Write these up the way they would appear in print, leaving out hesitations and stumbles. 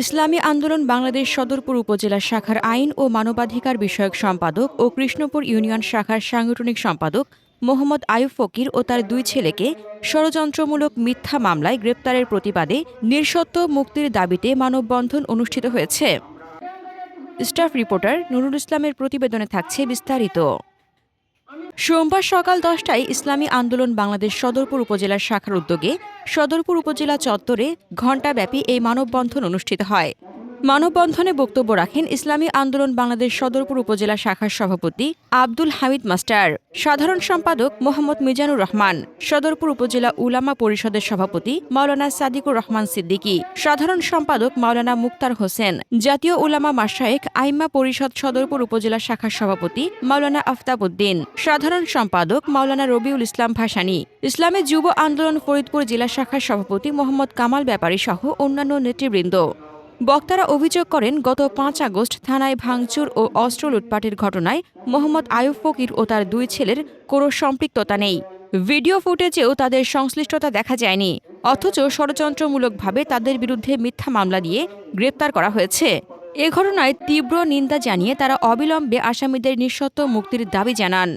ইসলামী আন্দোলন বাংলাদেশ সদরপুর উপজেলা শাখার আইন ও মানবাধিকার বিষয়ক সম্পাদক ও কৃষ্ণপুর ইউনিয়ন শাখার সাংগঠনিক সম্পাদক মোহাম্মদ আয়ুব ফকির ও তার দুই ছেলেকে ষড়যন্ত্রমূলক মিথ্যা মামলায় গ্রেপ্তারের প্রতিবাদে নিঃশর্ত মুক্তির দাবিতে মানববন্ধন অনুষ্ঠিত হয়েছে। স্টাফ রিপোর্টার নুরুল ইসলামের প্রতিবেদনে থাকছে বিস্তারিত। সোমবার সকাল 10টায় ইসলামী আন্দোলন বাংলাদেশ সদরপুর উপজেলার শাখার উদ্যোগে সদরপুর উপজেলা চত্বরে ঘণ্টাব্যাপী এই মানববন্ধন অনুষ্ঠিত হয়। মানববন্ধনে বক্তব্য রাখেন ইসলামী আন্দোলন বাংলাদেশ সদরপুর উপজেলা শাখার সভাপতি আব্দুল হামিদ মাস্টার, সাধারণ সম্পাদক মোহাম্মদ মিজানুর রহমান, সদরপুর উপজেলা উলামা পরিষদের সভাপতি মাওলানা সাদিকুর রহমান সিদ্দিকী, সাধারণ সম্পাদক মাওলানা মুক্তার হোসেন, জাতীয় উলামা মাশায়েখ আইম্মা পরিষদ সদরপুর উপজেলা শাখার সভাপতি মাওলানা আফতাবউদ্দিন, সাধারণ সম্পাদক মাওলানা রবিউল ইসলাম ভাসানী, ইসলামী যুব আন্দোলন ফরিদপুর জেলা শাখার সভাপতি মোহাম্মদ কামাল ব্যাপারী সহ অন্যান্য নেতৃবৃন্দ। বক্তারা অভিযোগ করেন, গত 5 আগস্ট থানায় ভাঙচুর ও অস্ত্র লুটপাটের ঘটনায় মোহাম্মদ আয়ুব ফকির ও তার দুই ছেলের কোনো সম্পৃক্ততা নেই। ভিডিও ফুটেজেও তাদের সংশ্লিষ্টতা দেখা যায়নি, অথচ ষড়যন্ত্রমূলকভাবে তাদের বিরুদ্ধে মিথ্যা মামলা দিয়ে গ্রেপ্তার করা হয়েছে। এ ঘটনায় তীব্র নিন্দা জানিয়ে তারা অবিলম্বে আসামিদের নিঃশর্ত মুক্তির দাবি জানান।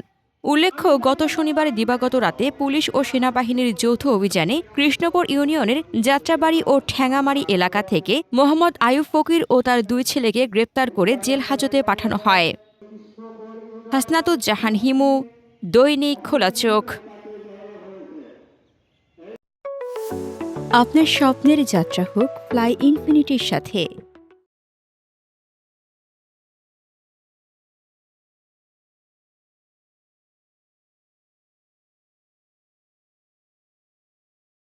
উল্লেখ্য, গত শনিবার দিবাগত রাতে পুলিশ ও সেনাবাহিনীর যৌথ অভিযানে কৃষ্ণপুর ইউনিয়নের যাত্রাবাড়ি ও ঠ্যাঙামারি এলাকা থেকে মোহাম্মদ আয়ুব ফকির ও তার দুই ছেলেকে গ্রেপ্তার করে জেল হাজতে পাঠানো হয়। হাসনাতুজ্জাহান হিমু, দৈনিক খোলা চোখ। আপনার স্বপ্নের যাত্রা হোক ফ্লাই ইনফিনিটির সাথে।